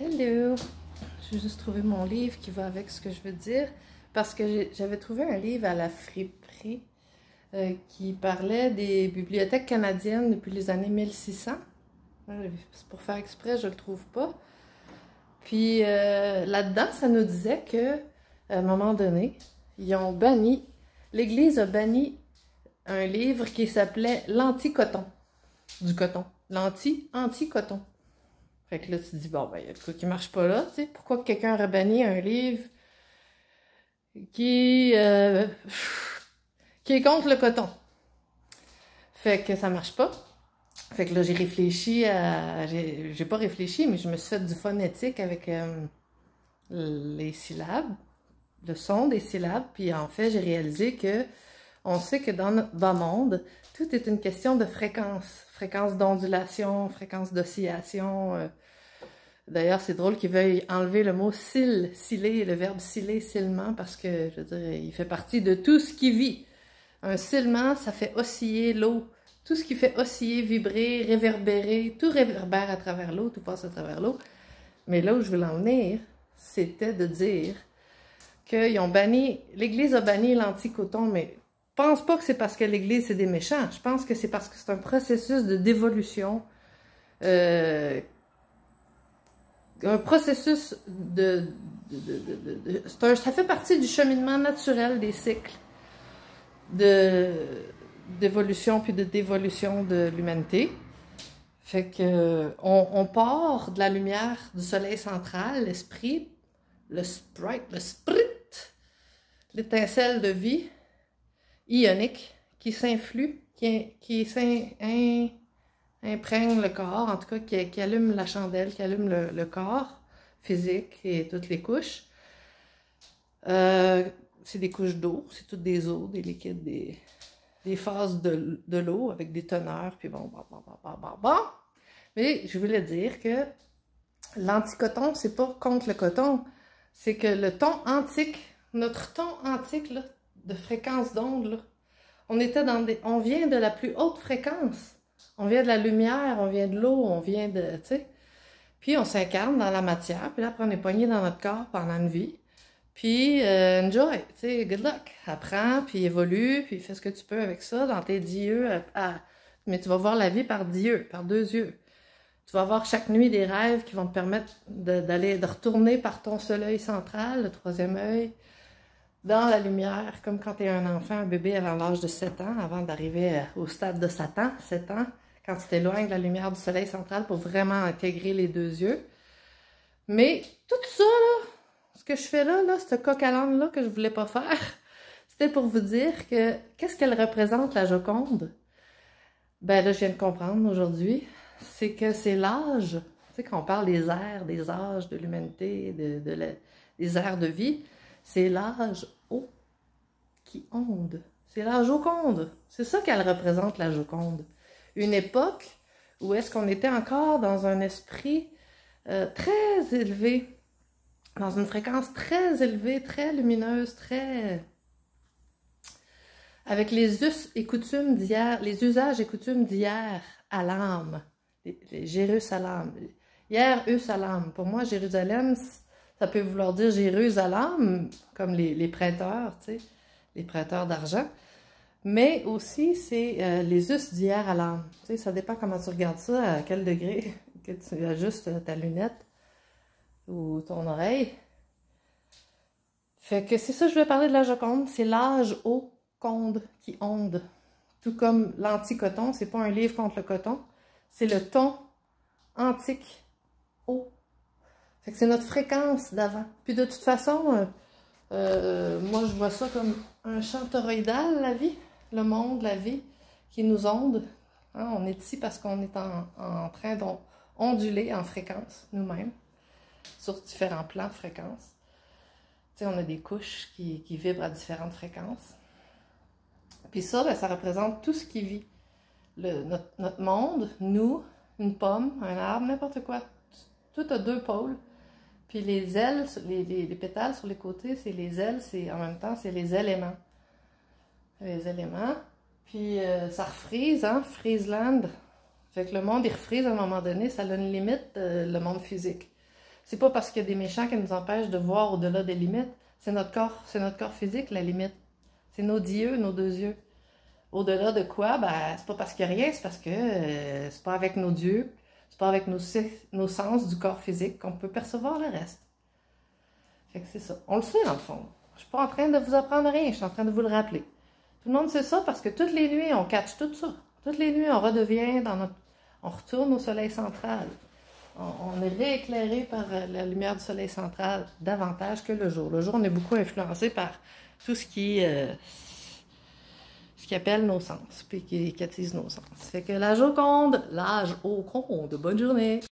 Hello! J'ai juste trouvé mon livre qui va avec ce que je veux dire parce que j'avais trouvé un livre à la friperie qui parlait des bibliothèques canadiennes depuis les années 1600. C'est pour faire exprès, je le trouve pas. Puis là-dedans, ça nous disait que à un moment donné, ils ont banni, l'Église a banni un livre qui s'appelait L'Anti-Coton. Du coton. L'Anti-Coton. Fait que là, tu te dis, bon, ben, il y a quoi qui marche pas là, tu sais. Pourquoi quelqu'un aurait banni un livre qui est contre le coton? Fait que ça marche pas. Fait que là, j'ai réfléchi à... J'ai pas réfléchi, mais je me suis fait du phonétique avec les syllabes, le son des syllabes. Puis en fait, j'ai réalisé que on sait que dans notre bas monde, tout est une question de fréquence. Fréquence d'ondulation, fréquence d'oscillation. D'ailleurs, c'est drôle qu'ils veuillent enlever le mot sciller, le verbe sciller, silement, parce que, je veux dire, il fait partie de tout ce qui vit. Un silement, ça fait osciller l'eau. Tout ce qui fait osciller, vibrer, réverbérer, tout réverbère à travers l'eau, tout passe à travers l'eau. Mais là où je voulais en venir, c'était de dire qu'ils ont banni, l'Église a banni l'anti-coton, mais je pense pas que c'est parce que l'Église, c'est des méchants. Je pense que c'est parce que c'est un processus de dévolution, un processus ça fait partie du cheminement naturel des cycles d'évolution puis de dévolution de l'humanité. Fait que on part de la lumière du soleil central, l'esprit, le sprite, l'étincelle de vie ionique qui s'influe, qui imprègne le corps, en tout cas qui allume la chandelle, qui allume le corps physique et toutes les couches. C'est des couches d'eau, c'est toutes des eaux, des liquides, des phases de l'eau avec des teneurs, puis bon. Mais je voulais dire que l'anticoton, c'est pas contre le coton, c'est que le ton antique, notre ton antique là, de fréquence d'onde, là, on vient de la plus haute fréquence. On vient de la lumière, on vient de l'eau, on vient de, tu sais. Puis on s'incarne dans la matière, puis là, après, on est poigné dans notre corps pendant une vie. Puis enjoy, tu sais, good luck. Apprends, puis évolue, puis fais ce que tu peux avec ça dans tes 10 yeux. Mais tu vas voir la vie par 10 yeux, par 2 yeux. Tu vas avoir chaque nuit des rêves qui vont te permettre de retourner par ton seul œil central, le troisième œil, dans la lumière, comme quand tu es un enfant, un bébé avant l'âge de 7 ans, avant d'arriver au stade de Satan, 7 ans, quand tu t'éloignes de la lumière du soleil central pour vraiment intégrer les 2 yeux. Mais tout ça, là, ce que je fais là, ce coq à l'âne là que je voulais pas faire, c'était pour vous dire que qu'est-ce qu'elle représente, la Joconde? Ben là, je viens de comprendre aujourd'hui, c'est que c'est l'âge. Tu sais, quand on parle des ères, des âges de l'humanité, des ères de vie, c'est l'âge haut qui onde. C'est la Joconde. C'est ça qu'elle représente, la Joconde. Une époque où est-ce qu'on était encore dans un esprit très élevé, dans une fréquence très élevée, très lumineuse, très... avec les us et coutumes d'hier, les usages et coutumes d'hier à l'âme, les Jérusalem. Hier, us à l'âme. Pour moi, Jérusalem, ça peut vouloir dire Jérusalem, comme les prêteurs, tu sais, les prêteurs d'argent. Mais aussi, c'est les us d'hier à l'âme. Tu sais, ça dépend comment tu regardes ça, à quel degré que tu ajustes ta lunette ou ton oreille. Fait que c'est ça, je vais parler de la Joconde. C'est l'âge haut conde qui onde. Tout comme l'anti-coton, c'est pas un livre contre le coton, c'est le ton antique haut. Fait que c'est notre fréquence d'avant. Puis de toute façon, moi je vois ça comme un champ toroïdal, la vie, le monde, la vie, qui nous onde. Hein, on est ici parce qu'on est en train d'onduler en fréquence, nous-mêmes, sur différents plans de fréquence. Tu sais, on a des couches qui vibrent à différentes fréquences. Puis ça, ben, ça représente tout ce qui vit. Notre monde, nous, une pomme, un arbre, n'importe quoi. Tout a 2 pôles. Puis les ailes, les pétales sur les côtés, c'est les ailes, en même temps, c'est les éléments. Les éléments. Puis ça refreeze, hein, Freezeland. Fait que le monde, il refreeze à un moment donné, ça a une limite, le monde physique. C'est pas parce qu'il y a des méchants qui nous empêchent de voir au-delà des limites. C'est notre corps physique, la limite. C'est nos dieux, nos deux yeux. Au-delà de quoi, ben, c'est pas parce qu'il n'y a rien, c'est parce que c'est pas avec nos dieux, c'est pas avec nos sens du corps physique qu'on peut percevoir le reste. Fait que c'est ça. On le sait, dans le fond. Je suis pas en train de vous apprendre rien, je suis en train de vous le rappeler. Tout le monde sait ça parce que toutes les nuits, on catch tout ça. Toutes les nuits, on redevient dans notre... On retourne au soleil central. On est rééclairé par la lumière du soleil central davantage que le jour. Le jour, on est beaucoup influencé par tout ce qui appelle nos sens, puis qui attise nos sens. Fait que l'âge au conde, bonne journée!